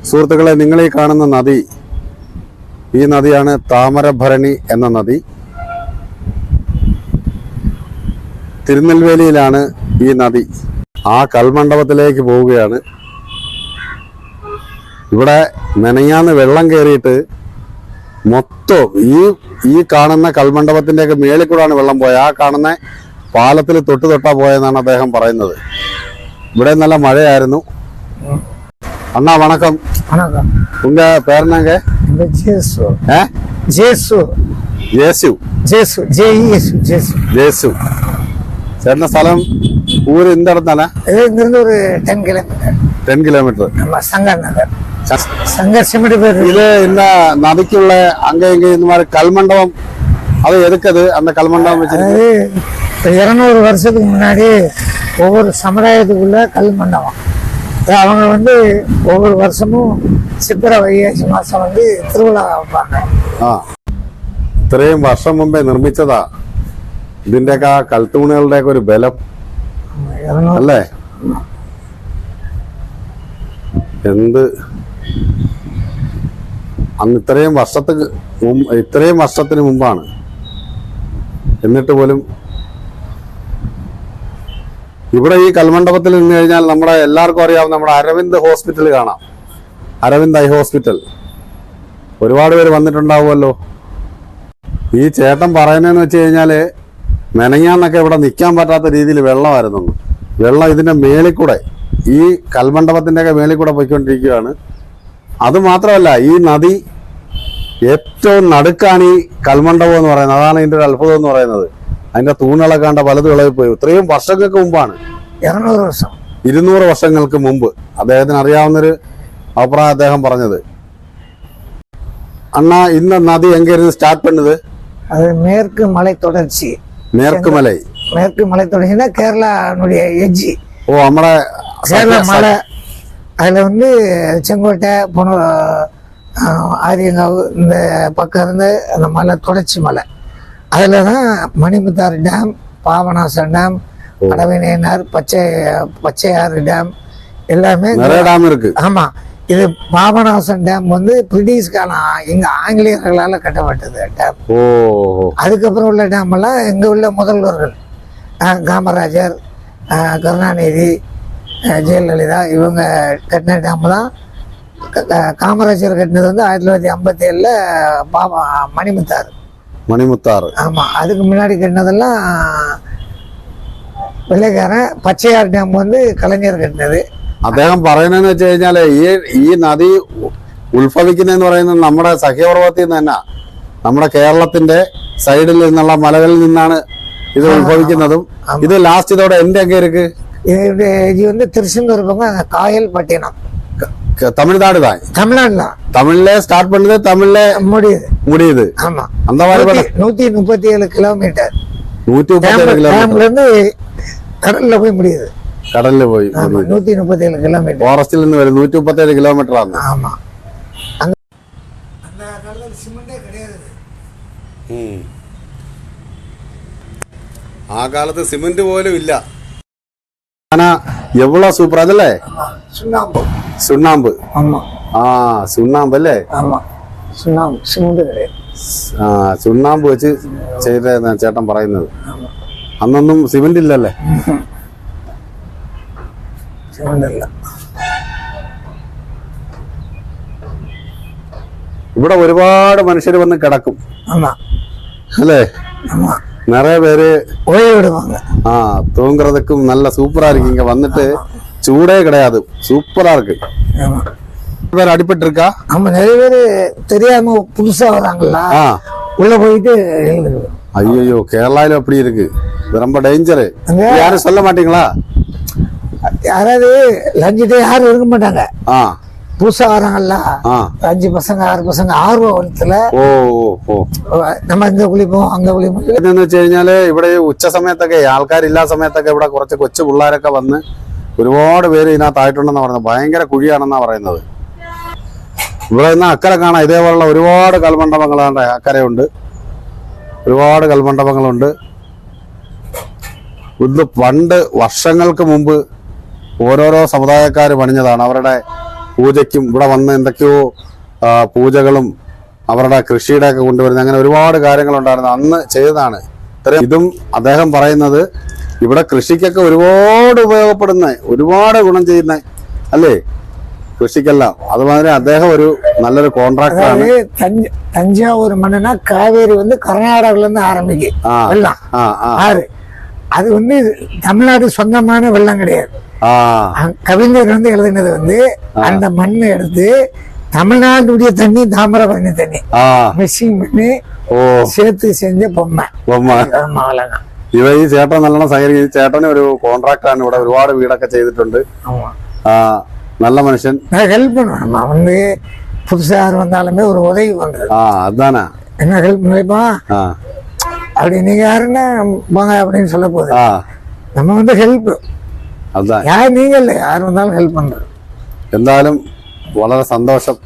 സുഹൃത്തുക്കളെ, നിങ്ങൾ ഈ കാണുന്ന നദി, ഈ നദിയാണ് താമരഭരണി എന്ന നദി. തിരുനെൽവേലിയിലാണ് ഈ നദി. ആ കൽമണ്ഡപത്തിലേക്ക് പോവുകയാണ്. ഇവിടെ മെനഞ്ഞാന്ന് വെള്ളം കയറിയിട്ട് മൊത്തം ഈ കാണുന്ന കൽമണ്ഡപത്തിൻ്റെയൊക്കെ മേളിൽ കൂടാണ് വെള്ളം പോയത്. ആ കാണുന്ന പാലത്തിൽ തൊട്ടാ പോയെന്നാണ് അദ്ദേഹം പറയുന്നത്. ഇവിടെ നല്ല മഴയായിരുന്നു. അണ്ണാ വണക്കം. ഉങ്ക പേരെന്നാങ്ക? ജേസു. ചേട്ടന്റെ സ്ഥലം ഊര് എന്തടത്താണ്? 10 കിലോമീറ്റർ. இது இந்த நதிக்குள்ள அங்க இங்க இந்த மாதிரி கல்மண்டபம் அது எதுக்குது? அந்த கல்மண்டபம் வச்சிருக்கு 200 வருஷத்துக்கு முன்னாடி ஒவ்வொரு சமுதாயத்துக்குள்ள கல்மண்டபம் அவங்க வந்து ஒவ்வொரு வருஷமும் சித்திரை வைகாசி மாசம் வந்து திருவிழா வைப்பாங்க. ഇത്രയും വർഷം മുമ്പേ നിർമ്മിച്ചതാ. ഇതിന്റെയൊക്കെ ആ കൽത്തൂണുകളുടെയൊക്കെ ഒരു ബലം അല്ലേ? എന്ത് അന്ന് ഇത്രയും വർഷത്തിന് മുമ്പാണ്. എന്നിട്ട് പോലും ഇവിടെ ഈ കൽമണ്ഡപത്തിൽ നിന്ന് കഴിഞ്ഞാൽ നമ്മുടെ എല്ലാവർക്കും അറിയാവുന്ന നമ്മുടെ അരവിന്ദ് ഹോസ്പിറ്റൽ കാണാം. Aravind eye hospital. ഒരുപാട് പേര് വന്നിട്ടുണ്ടാവുമല്ലോ. ഈ ചേട്ടൻ പറയുന്നതെന്ന് വെച്ച് കഴിഞ്ഞാല് മെനങ്ങാന്നൊക്കെ ഇവിടെ നിൽക്കാൻ പറ്റാത്ത രീതിയിൽ വെള്ളമായിരുന്നു. വെള്ളം ഇതിന്റെ മേളിൽ കൂടെ, ഈ കൽമണ്ഡപത്തിന്റെ ഒക്കെ മേളിൽ കൂടെ പോയിക്കൊണ്ടിരിക്കുകയാണ്. അത് മാത്രമല്ല, ഈ നദി ഏറ്റവും നടുക്കാണ് ഈ കൽമണ്ഡപം എന്ന് പറയുന്നത്. അതാണ് ഇതിന്റെ ഒരു അത്ഭുതം എന്ന് പറയുന്നത്. അതിന്റെ തൂണുകളൊക്കെ കണ്ട പലതും ഇളകി പോയി. ഇത്രയും വർഷങ്ങൾക്ക് മുമ്പാണ്, 200 വർഷങ്ങൾക്ക് മുമ്പ്. അദ്ദേഹത്തിന് അറിയാവുന്നൊരു അഭിപ്രായം അദ്ദേഹം പറഞ്ഞത്. അണ്ണാ, இந்த നദി எங்க இருந்து ஸ்டார்ட் பண்ணுது? அது மேற்கு மலை தொடர்ச்சி. மேற்கு மலை தொடர்ச்சினா கேரளானுடைய எட்ஜ். ஓ, നമ്മുടെ கேரளா மலை. அதுல வந்து செங்கோட்டை ஆரியங்காவு இந்த பக்கம் இருந்து அந்த மலை தொடர்ச்சி மலை. அதுல தான் மணிமுத்தாறு டேம், பாபநாசம் டேம், கடவினையனார், பச்சையாறு டேம் எல்லாமே நிறைய டேம் இருக்கு. ஆமா, இது பாபநாசம் டேம் வந்து பிரிட்டிஷ்கான இங்க ஆங்கிலேயர்களால கட்டப்பட்டது டேம். அதுக்கப்புறம் உள்ள டேம் எல்லாம் எங்க உள்ள முதல்வர்கள் காமராஜர், கருணாநிதி, ஜெயலலிதா இவங்க கட்டின டேம் தான். காமராஜர் கட்டினது வந்து 1957 மணிமுத்தாறு. ஆமா, அதுக்கு முன்னாடி கட்டினதெல்லாம் வெள்ளைக்காரன். பச்சையாறு டேம் வந்து கலைஞர் கட்டினது. അദ്ദേഹം പറയുന്നതെന്ന് വെച്ച് കഴിഞ്ഞാല് ഈ നദി ഉത്ഭവിക്കുന്നതെന്ന് പറയുന്നത് നമ്മുടെ സഖ്യപർവ്വത്തിൽ നിന്ന് തന്നെ, നമ്മുടെ കേരളത്തിന്റെ സൈഡിൽ നിന്നുള്ള മലകളിൽ നിന്നാണ് ഇത് ഉത്ഭവിക്കുന്നതും. ഇത് ലാസ്റ്റ് ഇതോടെ എന്റെ ഒക്കെ ഇருக்கு. இது வந்து திருச்செந்தூர் பக்கம் காயல்பட்டினம், தமிழ்நாடு தான். தமிழ்ல ஸ்டார்ட் பண்ணது, தமிழ்ல முடியுது. ஆமா, அந்த மாதிரி 137 கிலோமீட்டர். 137 கிலோமீட்டர்ல இருந்து கடல்ல போய் முடியுது. കടലിൽ പോയി 137 കിലോമീറ്റർ. ഫോറസ്റ്റിൽ നിന്ന് വരും 137 കിലോമീറ്റർ ആണ്. ആമാ, ആ കാലത്ത് സിമന്റ് പോലും ഇല്ല. എവ്വളോ സൂപ്പർ അതല്ലേ? സുണ്ണാമ്പ്. സുണ്ണാമ്പ് അല്ലേ? സുണ്ണാമ്പ് വെച്ച് ചെയ്ത ചേട്ടൻ പറയുന്നത്. അന്നൊന്നും സിമന്റ് ഇല്ലല്ലേ? ഇവിടെ ഒരുപാട് മനുഷ്യർ വന്ന് കിടക്കും അല്ലേ? நிறைய பேரு தூங்குறதுக்கும் நல்ல சூப்பரா இருக்கு. இங்க வந்துட்டு சூடே கிடையாது, சூப்பரா இருக்கு. பேர் அடிபட்டு இருக்கா? ஆமா, நிறைய பேரு தெரியாம புதுசா வராங்களா, உள்ள போயிட்டு. ஐயோ, கேரளால அப்படி இருக்கு. இது ரொம்ப டேஞ்சரு. யாரும் சொல்ல மாட்டீங்களா? யாராவது லஞ்சிட்டு யாரும் இருக்க மாட்டாங்க. புதுசா வராங்கல்ல, 5 பசங்க 6 பசங்க ആർവവലത്തില നമ്മ ഇങ്ങ കുളിപ്പോ അങ്ങ കുളിപ്പോ എന്ന് വെച്ച് കഴിഞ്ഞാല് ഇവിടെ ഉച്ച സമയത്തൊക്കെ ആൾക്കാരില്ലാ സമയത്തൊക്കെ ഇവിടെ കുറച്ച് കൊച്ചു പിള്ളേരൊക്കെ വന്ന് ഒരുപാട് പേര് ഇതിനകത്തായിട്ടുണ്ടെന്നാ പറയുന്നത്. ഭയങ്കര കുഴിയാണെന്നാ പറയുന്നത്. ഇവിടെ നിന്ന് അക്കരെ കാണാം ഇതേപോലുള്ള ഒരുപാട് കൽമണ്ഡപങ്ങളാണ്. അക്കരയുണ്ട്, ഒരുപാട് കൽമണ്ഡപങ്ങളുണ്ട്. ഇത് പണ്ട് വർഷങ്ങൾക്ക് മുമ്പ് ഓരോരോ സമുദായക്കാർ പണിഞ്ഞതാണ്. അവരുടെ പൂജയ്ക്കും ഇവിടെ വന്ന് എന്തൊക്കെയോ പൂജകളും അവരുടെ കൃഷിയുടെ ഒക്കെ കൊണ്ടുവരുന്ന അങ്ങനെ ഒരുപാട് കാര്യങ്ങളുണ്ടായിരുന്നു അന്ന് ചെയ്തതാണ്. ഇതും അദ്ദേഹം പറയുന്നത് ഇവിടെ കൃഷിക്കൊക്കെ ഒരുപാട് ഉപയോഗപ്പെടുന്ന ഒരുപാട് ഗുണം ചെയ്യുന്ന അല്ലേ കൃഷിക്കെല്ലാം. അതുമാതിരി അദ്ദേഹം ഒരു നല്ലൊരു കോൺട്രാക്ടറാണ്. தஞ்சாவூர் மண்ணுனா காவேரி வந்து கர்நாடகால இருந்து ஆரம்பிக்கு வெள்ளம் ஆறு. அது வந்து தமிழ்நாடு சொந்தமான வெள்ளம் கிடையாது. கவிஞர் வந்து எழுதினது வந்து அந்த மண்ணை எடுத்து தமிழ்நாட்டுடைய தண்ணி தாமிரபரணி தண்ணி மிக்சிங் பண்ணி சேர்த்து செஞ்ச பொம்மை. ഇവ ഈ ചേട്ടൻ നല്ലോണം സഹകരിക്കും. ചേട്ടന് ഒരു കോൺട്രാക്ടാണ് ഇവിടെ ഒരുപാട് വീടൊക്കെ ചെയ്തിട്ടുണ്ട്. நல்ல மனுஷன். ஹெல்ப் பண்ணுவேன். நம்ம வந்து புதுசா யார் வந்தாலுமே ஒரு உதவி பண்றது. அதானே என்ன ஹெல்ப் பண்ணிப்பா அப்படி நீங்க யாருன்னா போங்க அப்படின்னு சொல்ல போகுது. நம்ம வந்து ஹெல்ப் அதான் யார் நீங்க இல்லை யார் வந்தாலும் ஹெல்ப் பண்றது. എന്തായാലും വളരെ സന്തോഷം.